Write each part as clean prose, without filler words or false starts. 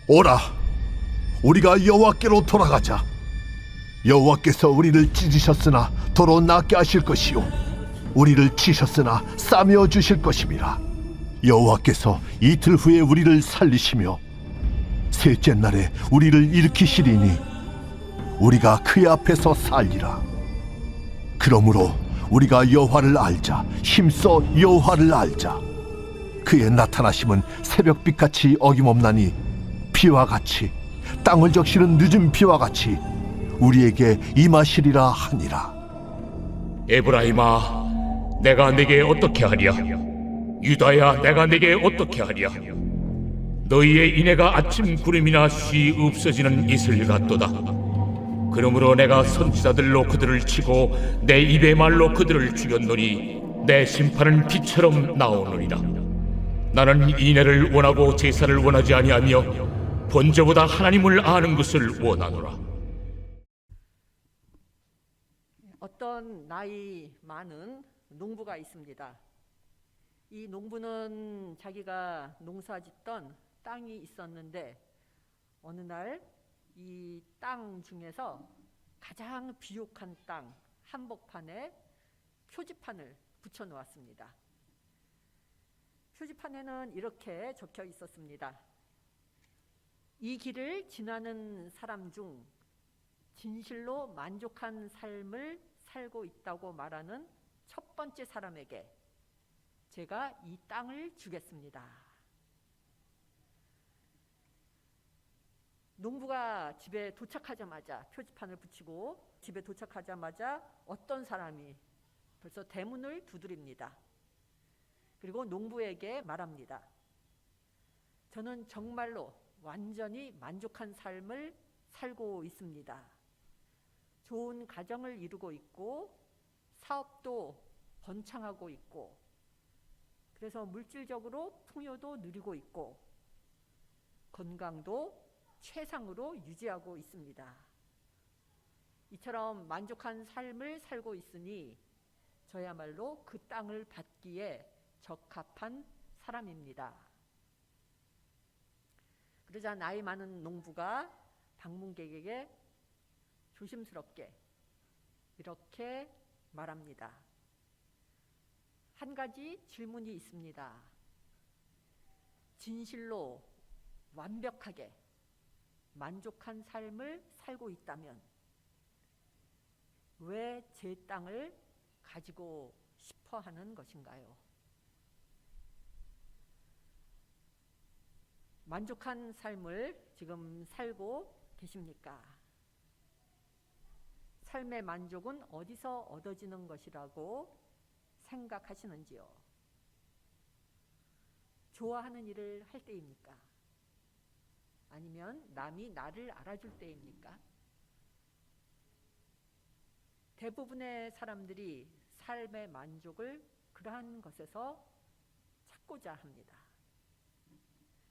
오라, 우리가 여호와께로 돌아가자. 여호와께서 우리를 찢으셨으나 도로 낫게 하실 것이요 우리를 치셨으나 싸매어 주실 것임이라. 여호와께서 이틀 후에 우리를 살리시며 셋째 날에 우리를 일으키시리니 우리가 그의 앞에서 살리라. 그러므로 우리가 여호와를 알자. 힘써 여호와를 알자. 그의 나타나심은 새벽빛같이 어김없나니 비와 같이, 땅을 적시는 늦은 비와 같이 우리에게 임하시리라 하니라. 에브라임아, 내가 내게 어떻게 하랴? 유다야, 내가 내게 어떻게 하랴? 너희의 인애가 아침 구름이나 쉬 없어지는 이슬 같도다. 그러므로 내가 선지자들로 그들을 치고 내 입의 말로 그들을 죽였노니 내 심판은 빛처럼 나오느니라. 나는 인애를 원하고 제사를 원하지 아니하며 번제보다 하나님을 아는 것을 원하노라. 어떤 나이 많은 농부가 있습니다. 이 농부는 자기가 농사짓던 땅이 있었는데 어느 날 이 땅 중에서 가장 비옥한 땅 한복판에 표지판을 붙여 놓았습니다. 표지판에는 이렇게 적혀 있었습니다. 이 길을 지나는 사람 중 진실로 만족한 삶을 살고 있다고 말하는 첫 번째 사람에게 제가 이 땅을 주겠습니다. 농부가 집에 도착하자마자 표지판을 붙이고 집에 도착하자마자 어떤 사람이 벌써 대문을 두드립니다. 그리고 농부에게 말합니다. 저는 정말로 완전히 만족한 삶을 살고 있습니다. 좋은 가정을 이루고 있고 사업도 번창하고 있고 그래서 물질적으로 풍요도 누리고 있고 건강도 최상으로 유지하고 있습니다. 이처럼 만족한 삶을 살고 있으니 저야말로 그 땅을 받기에 적합한 사람입니다. 그러자 나이 많은 농부가 방문객에게 조심스럽게 이렇게 말합니다. 한 가지 질문이 있습니다. 진실로 완벽하게 만족한 삶을 살고 있다면 왜 제 땅을 가지고 싶어 하는 것인가요? 만족한 삶을 지금 살고 계십니까? 삶의 만족은 어디서 얻어지는 것이라고 생각하시는지요? 좋아하는 일을 할 때입니까? 아니면 남이 나를 알아줄 때입니까? 대부분의 사람들이 삶의 만족을 그러한 것에서 찾고자 합니다.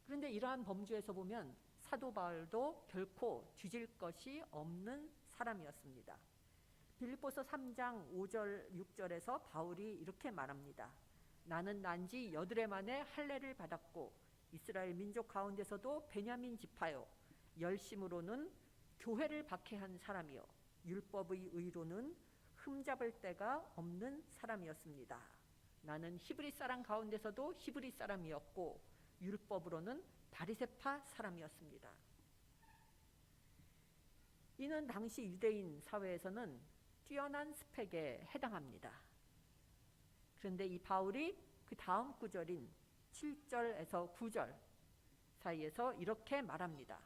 그런데 이러한 범주에서 보면 사도 바울도 결코 뒤질 것이 없는 사람이었습니다. 빌립보서 3장 5절 6절에서 바울이 이렇게 말합니다. 나는 난지 여드레 만에 할례를 받았고 이스라엘 민족 가운데서도 베냐민 지파요 열심으로는 교회를 박해한 사람이요 율법의 의로는 흠잡을 데가 없는 사람이었습니다. 나는 히브리 사람 가운데서도 히브리 사람이었고 율법으로는 바리새파 사람이었습니다. 이는 당시 유대인 사회에서는 뛰어난 스펙에 해당합니다. 그런데 이 바울이 그 다음 구절인 7절에서 9절 사이에서 이렇게 말합니다.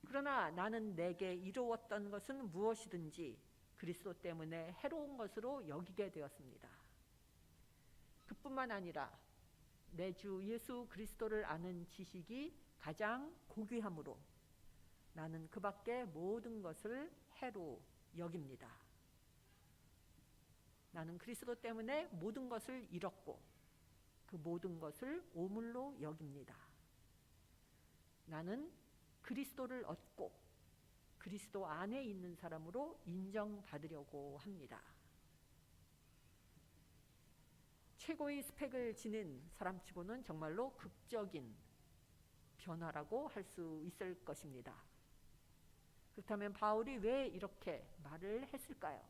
그러나 나는 내게 이루었던 것은 무엇이든지 그리스도 때문에 해로운 것으로 여기게 되었습니다. 그뿐만 아니라 내 주 예수 그리스도를 아는 지식이 가장 고귀함으로 나는 그 밖의 모든 것을 해로 여깁니다. 나는 그리스도 때문에 모든 것을 잃었고 그 모든 것을 오물로 여깁니다. 나는 그리스도를 얻고 그리스도 안에 있는 사람으로 인정받으려고 합니다. 최고의 스펙을 지닌 사람치고는 정말로 극적인 변화라고 할 수 있을 것입니다. 그렇다면 바울이 왜 이렇게 말을 했을까요?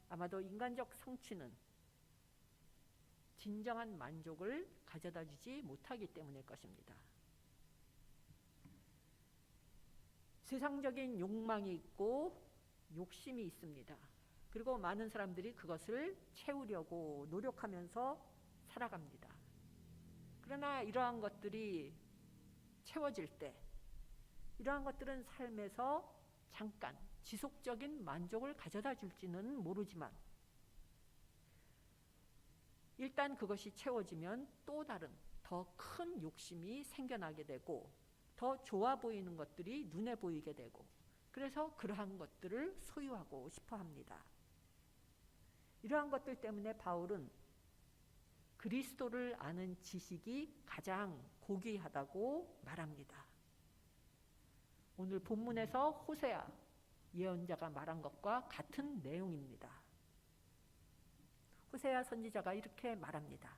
아마도 인간적 성취는 진정한 만족을 가져다 주지 못하기 때문일 것입니다. 세상적인 욕망이 있고 욕심이 있습니다. 그리고 많은 사람들이 그것을 채우려고 노력하면서 살아갑니다. 그러나 이러한 것들이 채워질 때 이러한 것들은 삶에서 잠깐 지속적인 만족을 가져다 줄지는 모르지만 일단 그것이 채워지면 또 다른 더 큰 욕심이 생겨나게 되고 더 좋아 보이는 것들이 눈에 보이게 되고 그래서 그러한 것들을 소유하고 싶어 합니다. 이러한 것들 때문에 바울은 그리스도를 아는 지식이 가장 고귀하다고 말합니다. 오늘 본문에서 호세아 예언자가 말한 것과 같은 내용입니다. 호세아 선지자가 이렇게 말합니다.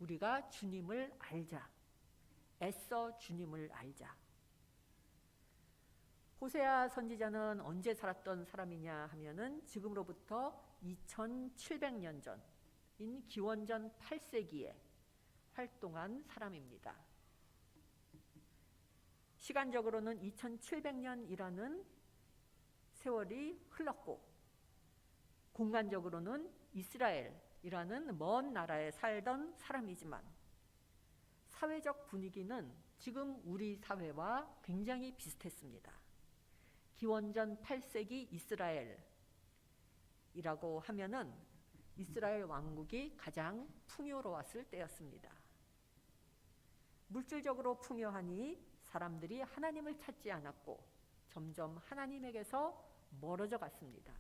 우리가 주님을 알자. 애써 주님을 알자. 호세아 선지자는 언제 살았던 사람이냐 하면은 지금으로부터 2700년 전인 기원전 8세기에 활동한 사람입니다. 시간적으로는 2700년이라는 세월이 흘렀고 공간적으로는 이스라엘이라는 먼 나라에 살던 사람이지만 사회적 분위기는 지금 우리 사회와 굉장히 비슷했습니다. 기원전 8세기 이스라엘이라고 하면은 이스라엘 왕국이 가장 풍요로웠을 때였습니다. 물질적으로 풍요하니 사람들이 하나님을 찾지 않았고 점점 하나님에게서 멀어져 갔습니다.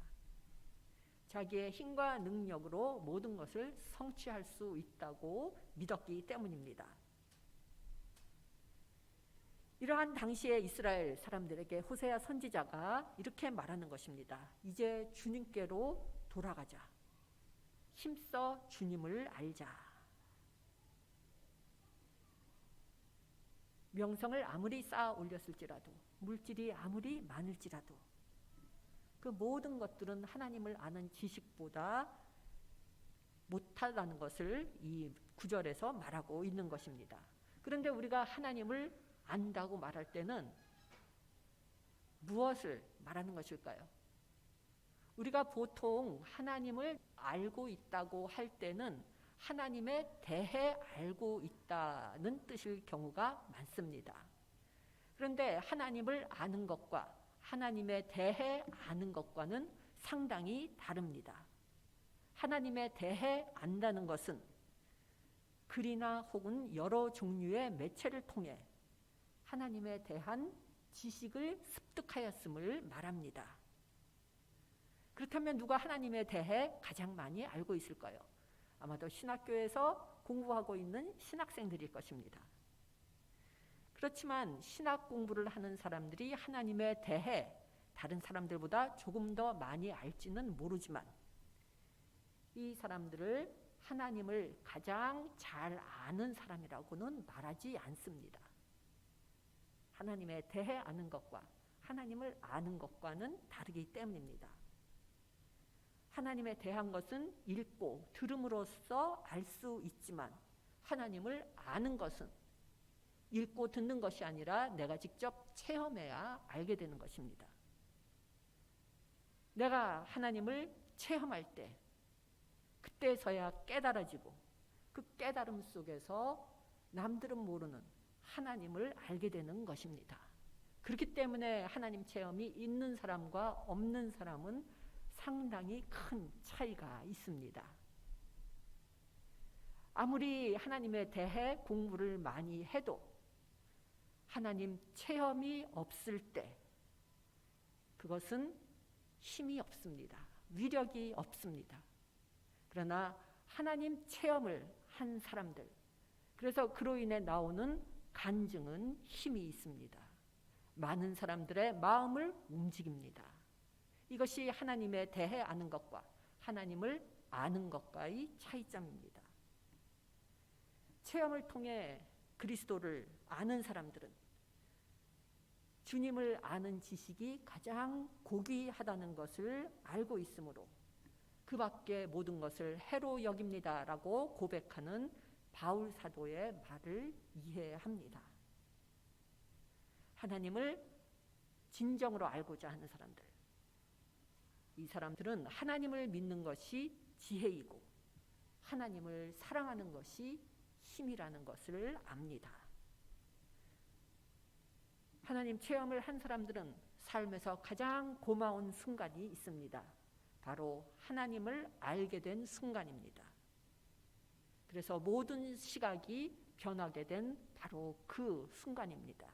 자기의 힘과 능력으로 모든 것을 성취할 수 있다고 믿었기 때문입니다. 이러한 당시의 이스라엘 사람들에게 호세아 선지자가 이렇게 말하는 것입니다. 이제 주님께로 돌아가자. 힘써 주님을 알자. 명성을 아무리 쌓아 올렸을지라도 물질이 아무리 많을지라도 그 모든 것들은 하나님을 아는 지식보다 못하다는 것을 이 구절에서 말하고 있는 것입니다. 그런데 우리가 하나님을 안다고 말할 때는 무엇을 말하는 것일까요? 우리가 보통 하나님을 알고 있다고 할 때는 하나님에 대해 알고 있다는 뜻일 경우가 많습니다. 그런데 하나님을 아는 것과 하나님에 대해 아는 것과는 상당히 다릅니다. 하나님에 대해 안다는 것은 글이나 혹은 여러 종류의 매체를 통해 하나님에 대한 지식을 습득하였음을 말합니다. 그렇다면 누가 하나님에 대해 가장 많이 알고 있을까요? 아마도 신학교에서 공부하고 있는 신학생들일 것입니다. 그렇지만 신학 공부를 하는 사람들이 하나님에 대해 다른 사람들보다 조금 더 많이 알지는 모르지만 이 사람들을 하나님을 가장 잘 아는 사람이라고는 말하지 않습니다. 하나님에 대해 아는 것과 하나님을 아는 것과는 다르기 때문입니다. 하나님에 대한 것은 읽고 들음으로써 알 수 있지만 하나님을 아는 것은 읽고 듣는 것이 아니라 내가 직접 체험해야 알게 되는 것입니다. 내가 하나님을 체험할 때 그때서야 깨달아지고 그 깨달음 속에서 남들은 모르는 하나님을 알게 되는 것입니다. 그렇기 때문에 하나님 체험이 있는 사람과 없는 사람은 상당히 큰 차이가 있습니다. 아무리 하나님에 대해 공부를 많이 해도 하나님 체험이 없을 때 그것은 힘이 없습니다. 위력이 없습니다. 그러나 하나님 체험을 한 사람들, 그래서 그로 인해 나오는 간증은 힘이 있습니다. 많은 사람들의 마음을 움직입니다. 이것이 하나님에 대해 아는 것과 하나님을 아는 것과의 차이점입니다. 체험을 통해 그리스도를 아는 사람들은 주님을 아는 지식이 가장 고귀하다는 것을 알고 있으므로 그 밖의 모든 것을 해로 여깁니다라고 고백하는 바울 사도의 말을 이해합니다. 하나님을 진정으로 알고자 하는 사람들, 이 사람들은 하나님을 믿는 것이 지혜이고 하나님을 사랑하는 것이 힘이라는 것을 압니다. 하나님 체험을 한 사람들은 삶에서 가장 고마운 순간이 있습니다. 바로 하나님을 알게 된 순간입니다. 그래서 모든 시각이 변하게 된 바로 그 순간입니다.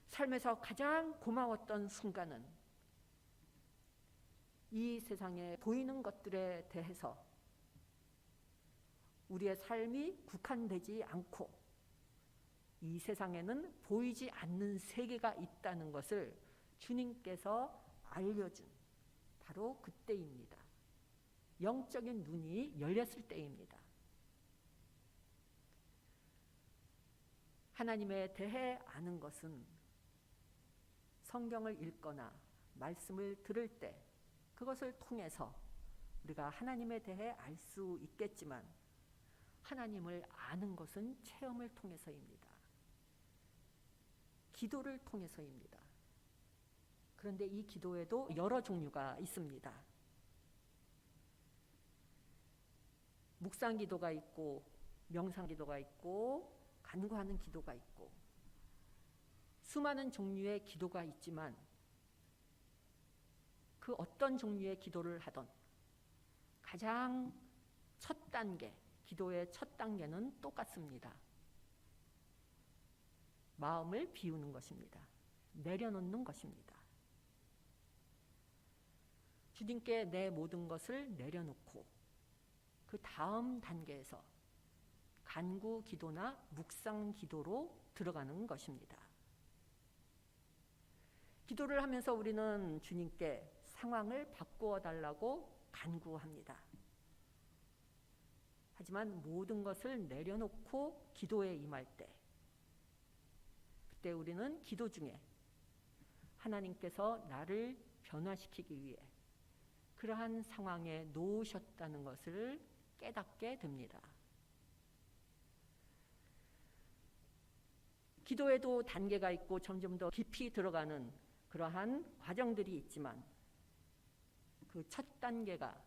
삶에서 가장 고마웠던 순간은 이 세상에 보이는 것들에 대해서 우리의 삶이 국한되지 않고 이 세상에는 보이지 않는 세계가 있다는 것을 주님께서 알려준 바로 그때입니다. 영적인 눈이 열렸을 때입니다. 하나님에 대해 아는 것은 성경을 읽거나 말씀을 들을 때 그것을 통해서 우리가 하나님에 대해 알 수 있겠지만 하나님을 아는 것은 체험을 통해서입니다. 기도를 통해서입니다. 그런데 이 기도에도 여러 종류가 있습니다. 묵상 기도가 있고 명상 기도가 있고 간구하는 기도가 있고 수많은 종류의 기도가 있지만 그 어떤 종류의 기도를 하던 가장 첫 단계, 기도의 첫 단계는 똑같습니다. 마음을 비우는 것입니다. 내려놓는 것입니다. 주님께 내 모든 것을 내려놓고 그 다음 단계에서 간구 기도나 묵상 기도로 들어가는 것입니다. 기도를 하면서 우리는 주님께 상황을 바꾸어 달라고 간구합니다. 하지만 모든 것을 내려놓고 기도에 임할 때 그때 우리는 기도 중에 하나님께서 나를 변화시키기 위해 그러한 상황에 놓으셨다는 것을 깨닫게 됩니다. 기도에도 단계가 있고 점점 더 깊이 들어가는 그러한 과정들이 있지만 그 첫 단계가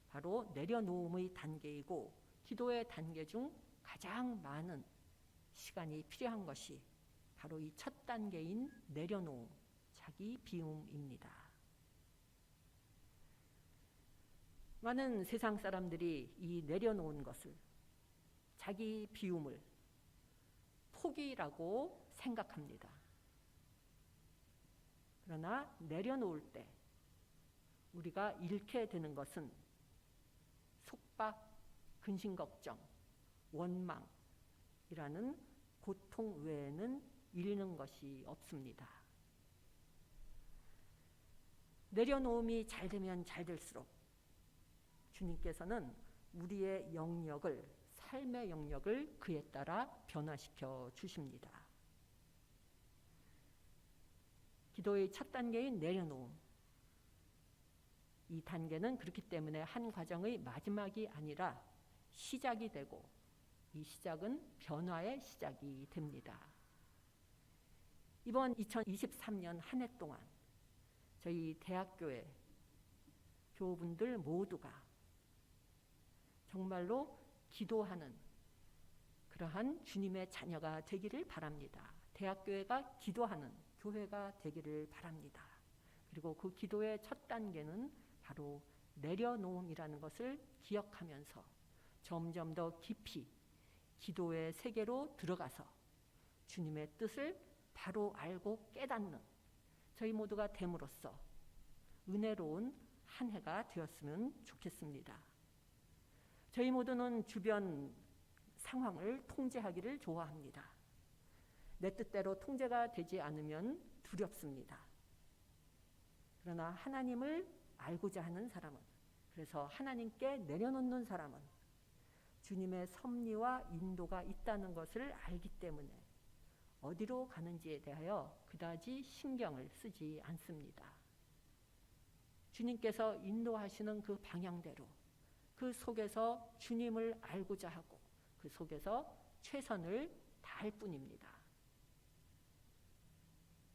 바로 내려놓음의 단계이고 기도의 단계 중 가장 많은 시간이 필요한 것이 바로 이 첫 단계인 내려놓음, 자기 비움입니다. 많은 세상 사람들이 이 내려놓은 것을, 자기 비움을 포기라고 생각합니다. 그러나 내려놓을 때 우리가 잃게 되는 것은 속박, 근심걱정, 원망이라는 고통 외에는 잃는 것이 없습니다. 내려놓음이 잘 되면 잘 될수록 주님께서는 우리의 영역을, 삶의 영역을 그에 따라 변화시켜 주십니다. 기도의 첫 단계인 내려놓음. 이 단계는 그렇기 때문에 한 과정의 마지막이 아니라 시작이 되고 이 시작은 변화의 시작이 됩니다. 이번 2023년 한 해 동안 저희 대학교의 교우분들 모두가 정말로 기도하는 그러한 주님의 자녀가 되기를 바랍니다. 대학교회가 기도하는 교회가 되기를 바랍니다. 그리고 그 기도의 첫 단계는 바로 내려놓음이라는 것을 기억하면서 점점 더 깊이 기도의 세계로 들어가서 주님의 뜻을 바로 알고 깨닫는 저희 모두가 됨으로써 은혜로운 한 해가 되었으면 좋겠습니다. 저희 모두는 주변 상황을 통제하기를 좋아합니다. 내 뜻대로 통제가 되지 않으면 두렵습니다. 그러나 하나님을 알고자 하는 사람은, 그래서 하나님께 내려놓는 사람은 주님의 섭리와 인도가 있다는 것을 알기 때문에 어디로 가는지에 대하여 그다지 신경을 쓰지 않습니다. 주님께서 인도하시는 그 방향대로 그 속에서 주님을 알고자 하고 그 속에서 최선을 다할 뿐입니다.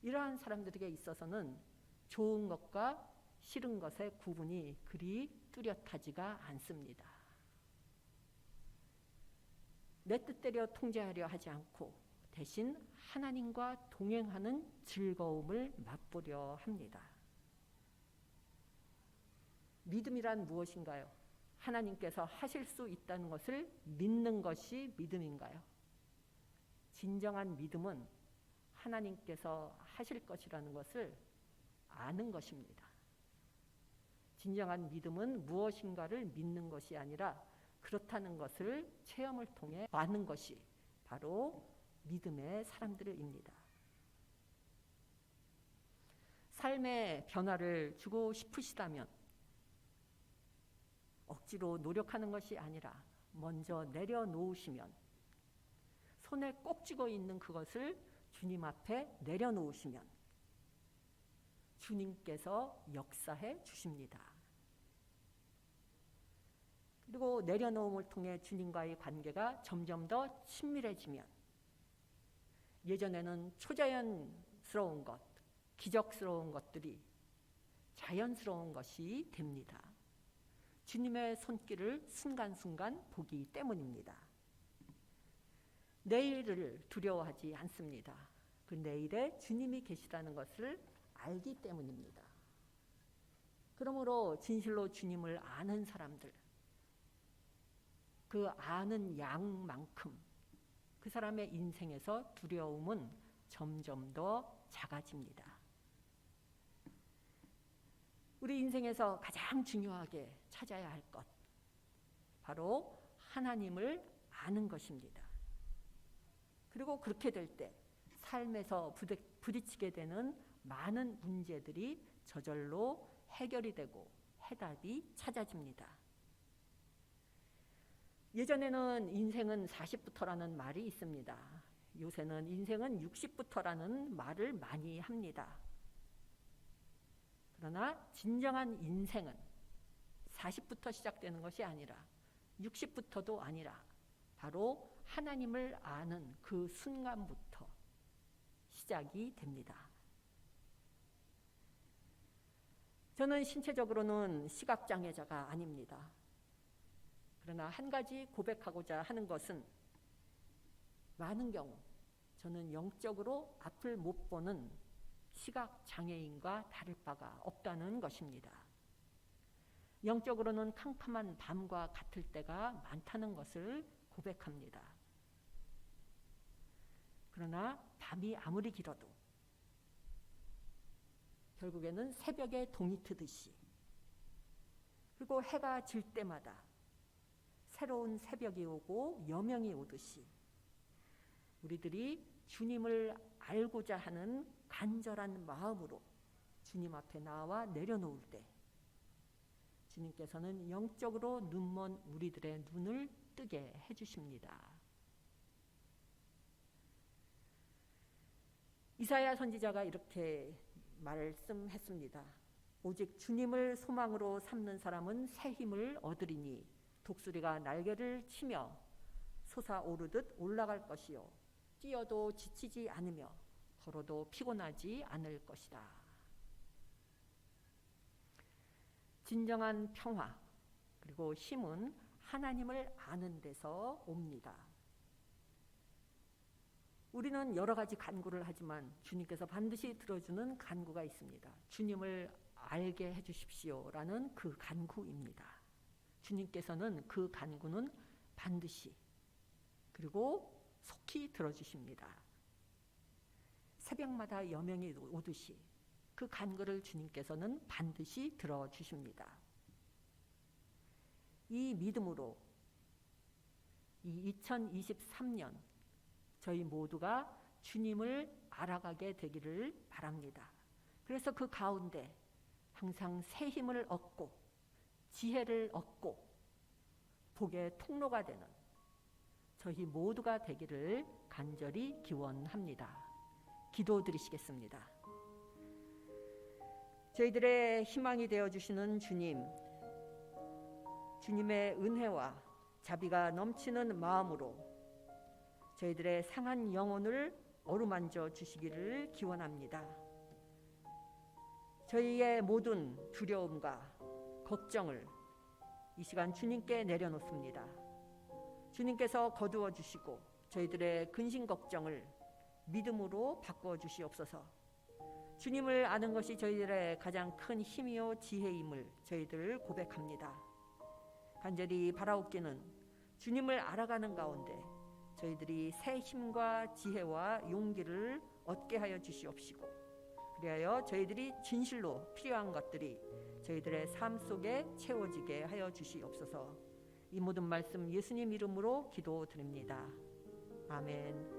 이러한 사람들에게 있어서는 좋은 것과 싫은 것의 구분이 그리 뚜렷하지가 않습니다. 내 뜻대로 통제하려 하지 않고 대신 하나님과 동행하는 즐거움을 맛보려 합니다. 믿음이란 무엇인가요? 하나님께서 하실 수 있다는 것을 믿는 것이 믿음인가요? 진정한 믿음은 하나님께서 하실 것이라는 것을 아는 것입니다. 진정한 믿음은 무엇인가를 믿는 것이 아니라 그렇다는 것을 체험을 통해 아는 것이 바로 믿음의 사람들입니다. 삶의 변화를 주고 싶으시다면 억지로 노력하는 것이 아니라 먼저 내려놓으시면, 손에 꼭 쥐고 있는 그것을 주님 앞에 내려놓으시면 주님께서 역사해 주십니다. 그리고 내려놓음을 통해 주님과의 관계가 점점 더 친밀해지면 예전에는 초자연스러운 것, 기적스러운 것들이 자연스러운 것이 됩니다. 주님의 손길을 순간순간 보기 때문입니다. 내일을 두려워하지 않습니다. 그 내일에 주님이 계시다는 것을 알기 때문입니다. 그러므로 진실로 주님을 아는 사람들, 그 아는 양만큼 그 사람의 인생에서 두려움은 점점 더 작아집니다. 우리 인생에서 가장 중요하게 찾아야 할 것, 바로 하나님을 아는 것입니다. 그리고 그렇게 될 때 삶에서 부딪히게 되는 많은 문제들이 저절로 해결이 되고 해답이 찾아집니다. 예전에는 인생은 40부터라는 말이 있습니다. 요새는 인생은 60부터라는 말을 많이 합니다. 그러나 진정한 인생은 40부터 시작되는 것이 아니라 60부터도 아니라 바로 하나님을 아는 그 순간부터 시작이 됩니다. 저는 신체적으로는 시각장애자가 아닙니다. 그러나 한 가지 고백하고자 하는 것은 많은 경우 저는 영적으로 앞을 못 보는 시각장애인과 다를 바가 없다는 것입니다. 영적으로는 캄캄한 밤과 같을 때가 많다는 것을 고백합니다. 그러나 밤이 아무리 길어도 결국에는 새벽에 동이 트듯이, 그리고 해가 질 때마다 새로운 새벽이 오고 여명이 오듯이 우리들이 주님을 알고자 하는 간절한 마음으로 주님 앞에 나와 내려놓을 때 주님께서는 영적으로 눈먼 우리들의 눈을 뜨게 해주십니다. 이사야 선지자가 이렇게 말씀했습니다. 오직 주님을 소망으로 삼는 사람은 새 힘을 얻으리니 독수리가 날개를 치며 솟아오르듯 올라갈 것이요 뛰어도 지치지 않으며 걸어도 피곤하지 않을 것이다. 진정한 평화 그리고 힘은 하나님을 아는 데서 옵니다. 우리는 여러 가지 간구를 하지만 주님께서 반드시 들어주는 간구가 있습니다. 주님을 알게 해주십시오라는 그 간구입니다. 주님께서는 그 간구는 반드시 그리고 속히 들어주십니다. 새벽마다 여명이 오듯이 그 간구를 주님께서는 반드시 들어주십니다. 이 믿음으로 이 2023년 저희 모두가 주님을 알아가게 되기를 바랍니다. 그래서 그 가운데 항상 새 힘을 얻고 지혜를 얻고 복의 통로가 되는 저희 모두가 되기를 간절히 기원합니다. 기도드리시겠습니다. 저희들의 희망이 되어주시는 주님, 주님의 은혜와 자비가 넘치는 마음으로 저희들의 상한 영혼을 어루만져 주시기를 기원합니다. 저희의 모든 두려움과 걱정을 이 시간 주님께 내려놓습니다. 주님께서 거두어 주시고 저희들의 근심 걱정을 믿음으로 바꾸어 주시옵소서. 주님을 아는 것이 저희들의 가장 큰 힘이요 지혜임을 저희들 고백합니다. 간절히 바라옵기는 주님을 알아가는 가운데 저희들이 새 힘과 지혜와 용기를 얻게 하여 주시옵시고, 그리하여 저희들이 진실로 필요한 것들이 저희들의 삶 속에 채워지게 하여 주시옵소서. 이 모든 말씀 예수님 이름으로 기도드립니다. 아멘.